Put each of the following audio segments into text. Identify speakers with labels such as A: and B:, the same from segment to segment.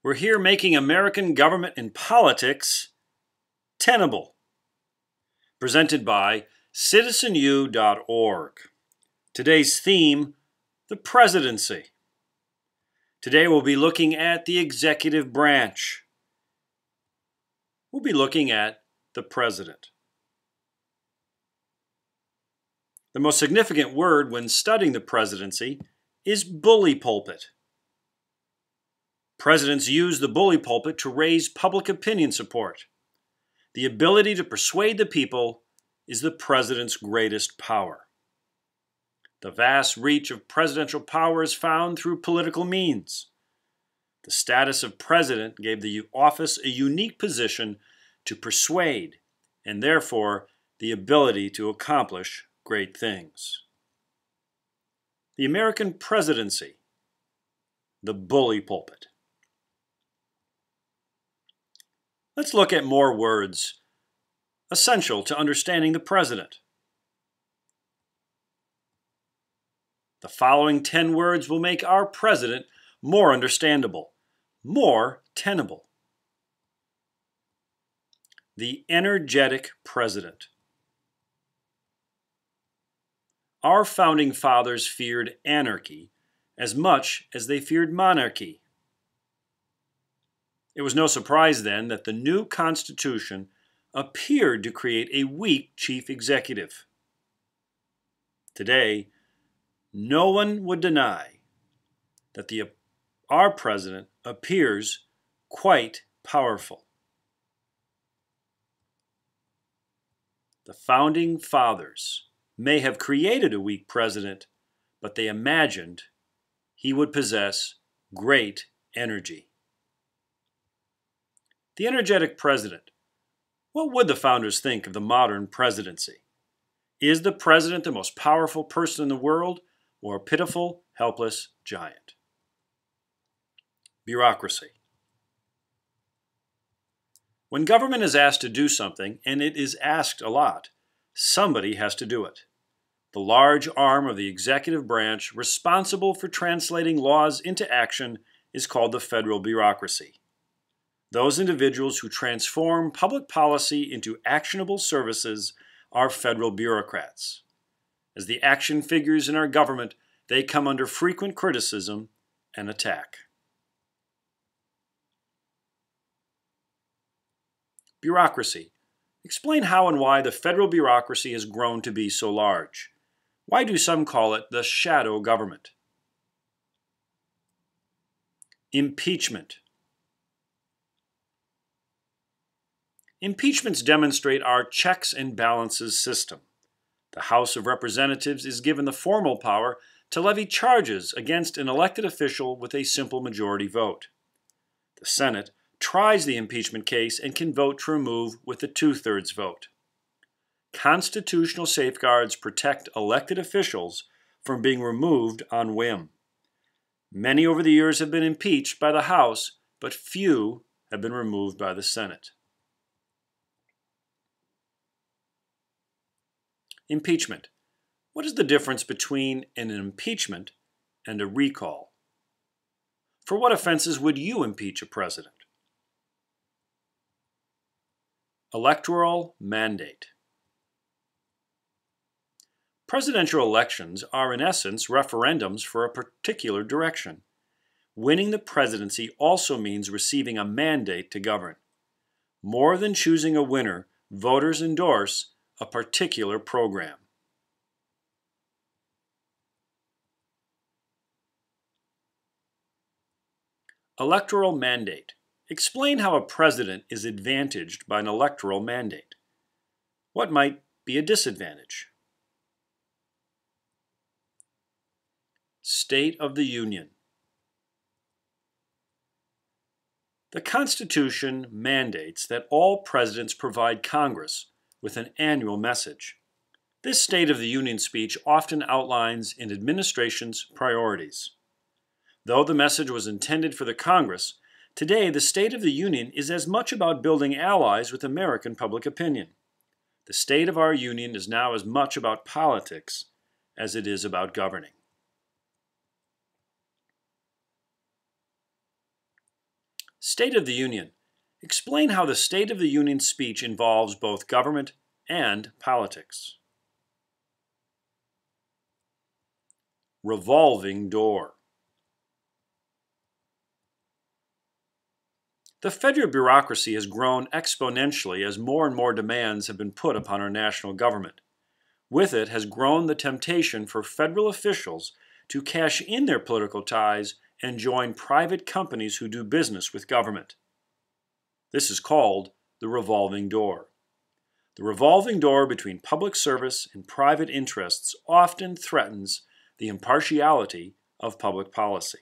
A: We're here making American government and politics tenable. Presented by citizenu.org. Today's theme, the Presidency. Today we'll be looking at the executive branch. We'll be looking at the President. The most significant word when studying the presidency is bully pulpit. Presidents use the bully pulpit to raise public opinion support. The ability to persuade the people is the president's greatest power. The vast reach of presidential power is found through political means. The status of president gave the office a unique position to persuade, and therefore the ability to accomplish great things. The American presidency, the bully pulpit. Let's look at more words essential to understanding the president. The following 10 words will make our president more understandable, more tenable. The energetic president. Our founding fathers feared anarchy as much as they feared monarchy. It was no surprise then that the new Constitution appeared to create a weak chief executive. Today, no one would deny that our president appears quite powerful. The founding fathers may have created a weak president, but they imagined he would possess great energy. The energetic president. What would the founders think of the modern presidency? Is the president the most powerful person in the world, or a pitiful, helpless giant? Bureaucracy. When government is asked to do something, and it is asked a lot, somebody has to do it. The large arm of the executive branch responsible for translating laws into action is called the federal bureaucracy. Those individuals who transform public policy into actionable services are federal bureaucrats. As the action figures in our government, they come under frequent criticism and attack. Bureaucracy. Explain how and why the federal bureaucracy has grown to be so large. Why do some call it the shadow government? Impeachment. Impeachments demonstrate our checks and balances system. The House of Representatives is given the formal power to levy charges against an elected official with a simple majority vote. The Senate tries the impeachment case and can vote to remove with a 2/3 vote. Constitutional safeguards protect elected officials from being removed on whim. Many over the years have been impeached by the House, but few have been removed by the Senate. Impeachment. What is the difference between an impeachment and a recall? For what offenses would you impeach a president? Electoral Mandate. Presidential elections are in essence referendums for a particular direction. Winning the presidency also means receiving a mandate to govern. More than choosing a winner, voters endorse a particular program. Electoral Mandate. Explain how a president is advantaged by an electoral mandate. What might be a disadvantage? State of the Union. The Constitution mandates that all presidents provide Congress with an annual message. This State of the Union speech often outlines an administration's priorities. Though the message was intended for the Congress, today the State of the Union is as much about building allies with American public opinion. The state of our union is now as much about politics as it is about governing. State of the Union. Explain how the State of the Union speech involves both government and politics. Revolving Door. The federal bureaucracy has grown exponentially as more and more demands have been put upon our national government. With it has grown the temptation for federal officials to cash in their political ties and join private companies who do business with government. This is called the revolving door. The revolving door between public service and private interests often threatens the impartiality of public policy.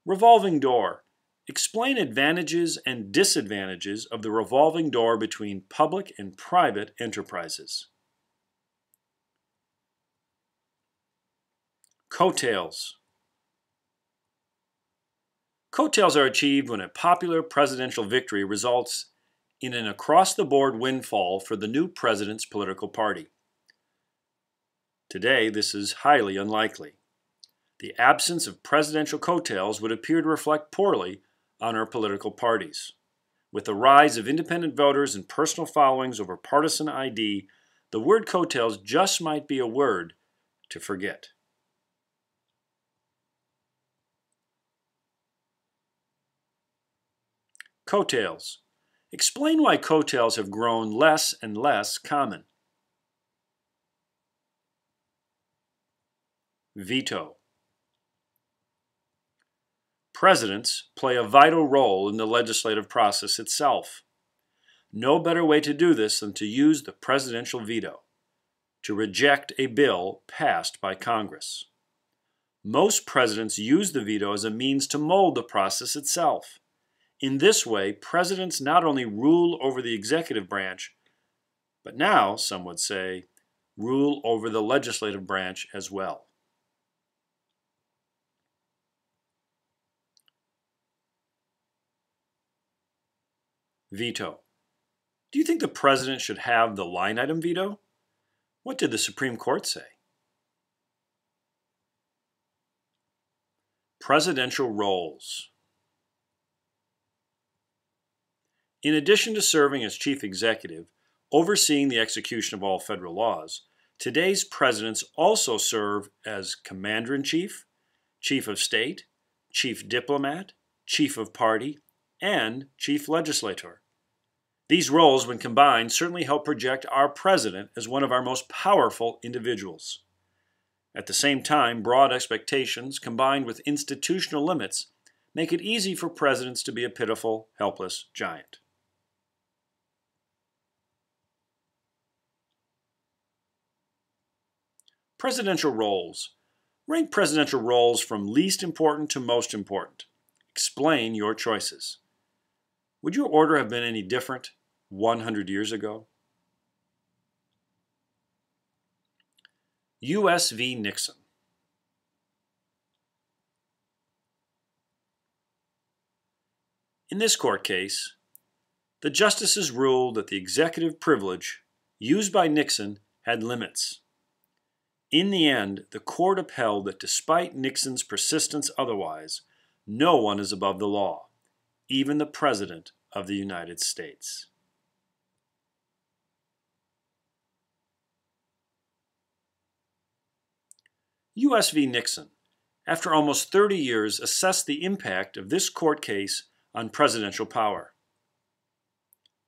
A: Revolving door. Explain advantages and disadvantages of the revolving door between public and private enterprises. Coattails. Coattails are achieved when a popular presidential victory results in an across-the-board windfall for the new president's political party. Today, this is highly unlikely. The absence of presidential coattails would appear to reflect poorly on our political parties. With the rise of independent voters and personal followings over partisan ID, the word coattails just might be a word to forget. Coattails. Explain why coattails have grown less and less common. Veto. Presidents play a vital role in the legislative process itself. No better way to do this than to use the presidential veto, to reject a bill passed by Congress. Most presidents use the veto as a means to mold the process itself. In this way, presidents not only rule over the executive branch, but now, some would say, rule over the legislative branch as well. Veto. Do you think the president should have the line item veto? What did the Supreme Court say? Presidential roles. In addition to serving as chief executive, overseeing the execution of all federal laws, today's presidents also serve as commander-in-chief, chief of state, chief diplomat, chief of party, and chief legislator. These roles, when combined, certainly help project our president as one of our most powerful individuals. At the same time, broad expectations combined with institutional limits make it easy for presidents to be a pitiful, helpless giant. Presidential roles. Rank presidential roles from least important to most important. Explain your choices. Would your order have been any different 100 years ago? U.S. v. Nixon. In this court case, the justices ruled that the executive privilege used by Nixon had limits. In the end, the court upheld that despite Nixon's persistence otherwise, no one is above the law, even the President of the United States. U.S. v. Nixon, after almost 30 years, assessed the impact of this court case on presidential power.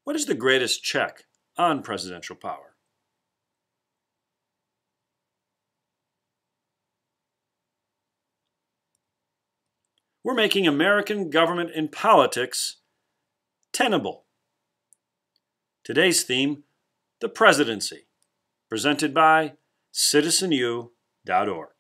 A: What is the greatest check on presidential power? We're making American government and politics tenable. Today's theme, the Presidency, presented by citizenu.org.